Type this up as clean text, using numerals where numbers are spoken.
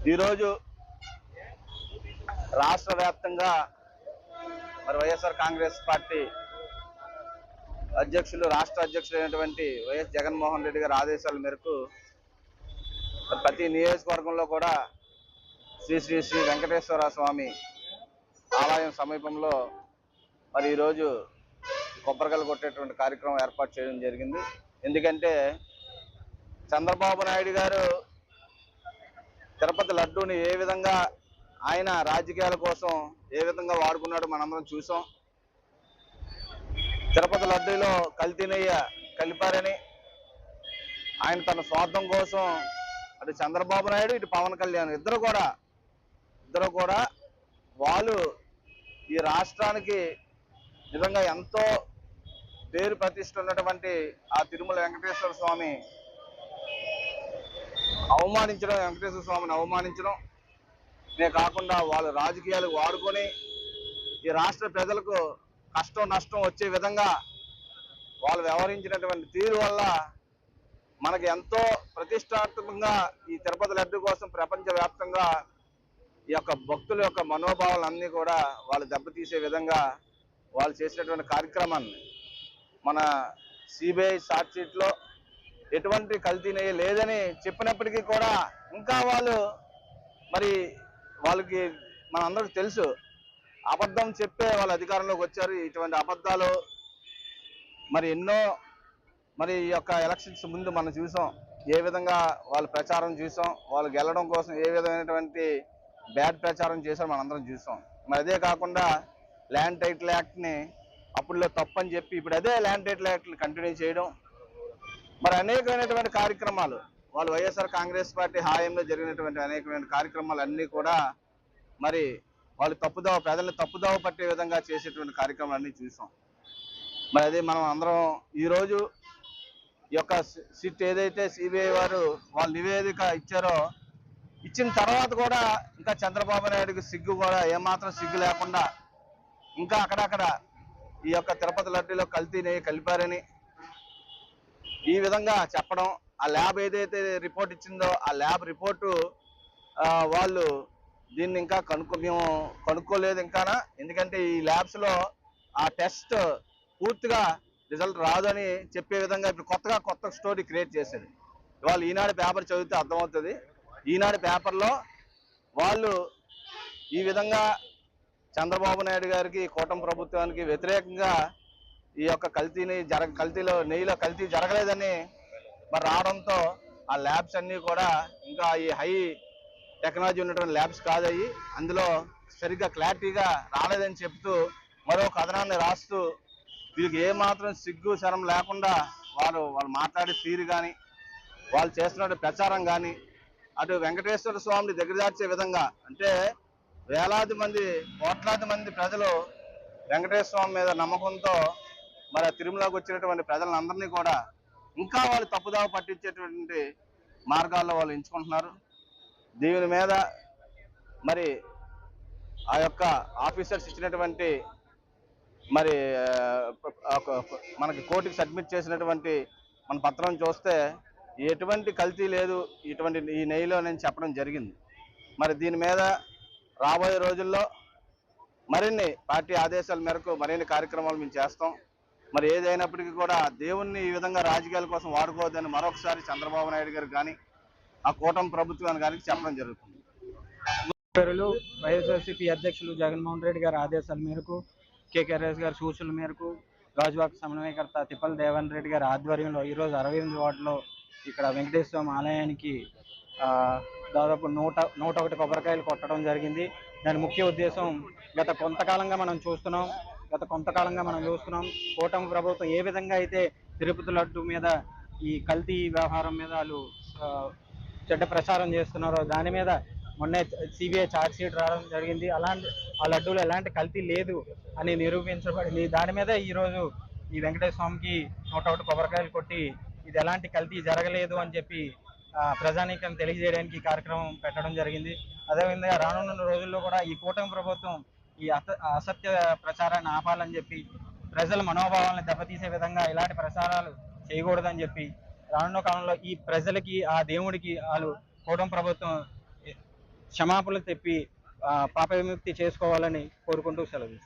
ఈరోజు రాష్ట్ర వ్యాప్తంగా మరి వైఎస్ఆర్ కాంగ్రెస్ పార్టీ రాష్ట్ర అధ్యక్షులైనటువంటి వైఎస్ జగన్మోహన్ రెడ్డి గారి ఆదేశాల మేరకు ప్రతి నియోజకవర్గంలో కూడా శ్రీ శ్రీ శ్రీ వెంకటేశ్వర స్వామి ఆలయం సమీపంలో మరి ఈరోజు కొబ్బరికాయలు కొట్టేటువంటి కార్యక్రమం ఏర్పాటు చేయడం జరిగింది. ఎందుకంటే చంద్రబాబు నాయుడు గారు తిరుపతి లడ్డూని ఏ విధంగా ఆయన రాజకీయాల కోసం ఏ విధంగా వాడుకున్నాడో మనందరం చూసాం. తిరుపతి లడ్డూలో కల్తీ నెయ్యి కలిపారని ఆయన తన స్వార్థం కోసం అటు చంద్రబాబు నాయుడు ఇటు పవన్ కళ్యాణ్ ఇద్దరు కూడా వాళ్ళు ఈ రాష్ట్రానికి నిజంగా ఎంతో పేరు ప్రతిష్ట ఉన్నటువంటి ఆ తిరుమల వెంకటేశ్వర స్వామిని అవమానించడం కాకుండా వాళ్ళు రాజకీయాలు వాడుకొని ఈ రాష్ట్ర ప్రజలకు కష్టం నష్టం వచ్చే విధంగా వాళ్ళు వ్యవహరించినటువంటి తీరు వల్ల మనకి ఎంతో ప్రతిష్టాత్మకంగా ఈ తిరుపతి లడ్డు కోసం ప్రపంచవ్యాప్తంగా ఈ యొక్క భక్తుల యొక్క మనోభావాలన్నీ కూడా వాళ్ళు దెబ్బతీసే విధంగా వాళ్ళు చేసినటువంటి కార్యక్రమాన్ని మన సిబిఐ ఛార్జ్ షీట్లో ఎటువంటి కల్తీ నెయ్యి లేదని చెప్పినప్పటికీ కూడా ఇంకా వాళ్ళకి మనందరికీ తెలుసు అబద్ధం చెప్పే వాళ్ళు అధికారంలోకి వచ్చారు. ఇటువంటి అబద్ధాలు ఎన్నో ఈ యొక్క ఎలక్షన్స్ ముందు మనం చూసాం. ఏ విధంగా వాళ్ళు ప్రచారం చూసాం, వాళ్ళు గెలవడం కోసం ఏ విధమైనటువంటి బ్యాడ్ ప్రచారం చేశారో మనందరం చూసాం. అదే కాకుండా ల్యాండ్ టైటిల్ యాక్ట్ని అప్పుడులో తప్పని చెప్పి ఇప్పుడు అదే ల్యాండ్ టైటిల్ యాక్ట్ని కంటిన్యూ చేయడం, అనేకమైనటువంటి కార్యక్రమాలు వాళ్ళు వైఎస్ఆర్ కాంగ్రెస్ పార్టీ హాయంలో జరిగినటువంటి అనేకమైన కార్యక్రమాలు అన్నీ కూడా వాళ్ళు ప్రజల్ని తప్పుదోవ పట్టే విధంగా చేసేటువంటి కార్యక్రమాలు అన్నీ చూసాం. అదే మనం అందరం ఈరోజు ఈ యొక్క సిట్ ఏదైతే సిబిఐ వారు వాళ్ళు నివేదిక ఇచ్చారో ఇచ్చిన తర్వాత కూడా ఇంకా చంద్రబాబు నాయుడుకి సిగ్గు కూడా ఏమాత్రం సిగ్గు లేకుండా ఇంకా అక్కడక్కడ ఈ యొక్క తిరుపతి లడ్డూలో కల్తీ నెయ్యి కలిపారని ఈ విధంగా చెప్పడం, ఆ ల్యాబ్ ఏదైతే రిపోర్ట్ ఇచ్చిందో ఆ ల్యాబ్ రిపోర్టు వాళ్ళు దీన్ని ఇంకా మేము కనుక్కోలేదు ఇంకానా. ఎందుకంటే ఈ ల్యాబ్స్లో ఆ టెస్ట్ పూర్తిగా రిజల్ట్ రాదని చెప్పే విధంగా ఇప్పుడు కొత్త స్టోరీ క్రియేట్ చేసేది. వాళ్ళు ఈనాడు పేపర్ చదివితే అర్థమవుతుంది. ఈనాడు పేపర్లో వాళ్ళు ఈ విధంగా చంద్రబాబు నాయుడు గారికి కూటమి ప్రభుత్వానికి వ్యతిరేకంగా ఈ యొక్క నెయ్యిలో కల్తీ జరగలేదని రావడంతో ఆ ల్యాబ్స్ అన్నీ కూడా ఇంకా ఈ హై టెక్నాలజీ ఉన్నటువంటి ల్యాబ్స్ కాదయ్యి అందులో సరిగ్గా క్లారిటీగా రాలేదని చెప్తూ మరో కథనాన్ని రాస్తూ వీళ్ళకి ఏమాత్రం సిగ్గు శరం లేకుండా వాళ్ళు మాట్లాడే తీరు కానీ వాళ్ళు చేస్తున్న ప్రచారం కానీ అటు వెంకటేశ్వర స్వామిని దగ్గరదార్చే విధంగా, అంటే వేలాది మంది కోట్లాది మంది ప్రజలు వెంకటేశ్వర స్వామి మీద నమ్మకంతో తిరుమలకు వచ్చినటువంటి ప్రజలందరినీ కూడా ఇంకా వాళ్ళు తప్పుదావ పట్టించేటువంటి మార్గాల్లో వాళ్ళు ఎంచుకుంటున్నారు. దీని మీద ఆ యొక్క ఆఫీసర్స్ ఇచ్చినటువంటి మనకి కోర్టుకి సబ్మిట్ చేసినటువంటి మన పత్రం చూస్తే ఎటువంటి కల్తీ లేదు ఈ నెయ్యిలో నేను చెప్పడం జరిగింది. దీని మీద రాబోయే రోజుల్లో మరిన్ని పార్టీ ఆదేశాల మేరకు మరిన్ని కార్యక్రమాలు మేము చేస్తాం. ఏదైనప్పటికీ కూడా దేవుణ్ణి ఈ విధంగా రాజకీయాల కోసం వాడుకోవద్దని మరొకసారి చంద్రబాబు నాయుడు గారికి కానీ ఆ కూటమి ప్రభుత్వానికి కానీ చెప్పడం జరుగుతుంది. వైఎస్ఆర్సీపీ అధ్యక్షులు జగన్మోహన్ రెడ్డి గారి ఆదేశాల మేరకు, కేకేఆర్ఎస్ గారి సూచనల మేరకు గాజువాక సమన్వయకర్త తిప్పల దేవన్ రెడ్డి గారి ఆధ్వర్యంలో ఈరోజు 68 వార్డులో ఇక్కడ వెంకటేశ్వర స్వామి ఆలయానికి దాదాపు 101 కొబ్బరికాయలు కొట్టడం జరిగింది. దాని ముఖ్య ఉద్దేశం గత కొంతకాలంగా మనం చూస్తున్నాం కూటమి ప్రభుత్వం ఏ విధంగా అయితే తిరుపతి లడ్డు మీద ఈ కల్తీ వ్యవహారం మీద వాళ్ళు చెడ్డ ప్రచారం చేస్తున్నారో దాని మీద మొన్నే సిబిఐ ఛార్జ్ షీట్ రావడం జరిగింది. ఆ లడ్డూలో ఎలాంటి కల్తీ లేదు అని నిరూపించబడింది. దాని మీద ఈరోజు ఈ వెంకటేశ్వర స్వామికి 101 కొబ్బరికాయలు కొట్టి ఇది ఎలాంటి కల్తీ జరగలేదు అని చెప్పి ప్రజానీకం తెలియజేయడానికి ఈ కార్యక్రమం పెట్టడం జరిగింది. అదేవిధంగా రానున్న రోజుల్లో కూడా ఈ కూటమి ప్రభుత్వం ఈ అసత్య ప్రచారాన్ని ఆపాలని చెప్పి ప్రజల మనోభావాలను దెబ్బతీసే విధంగా ఇలాంటి ప్రచారాలు చేయకూడదని చెప్పి రానున్న కాలంలో ఈ ప్రజలకి ఆ దేవుడికి వాళ్ళు కూటమి ప్రభుత్వం క్షమాపణలు చెప్పి పాప విముక్తి చేసుకోవాలని కోరుకుంటూ సెలవు.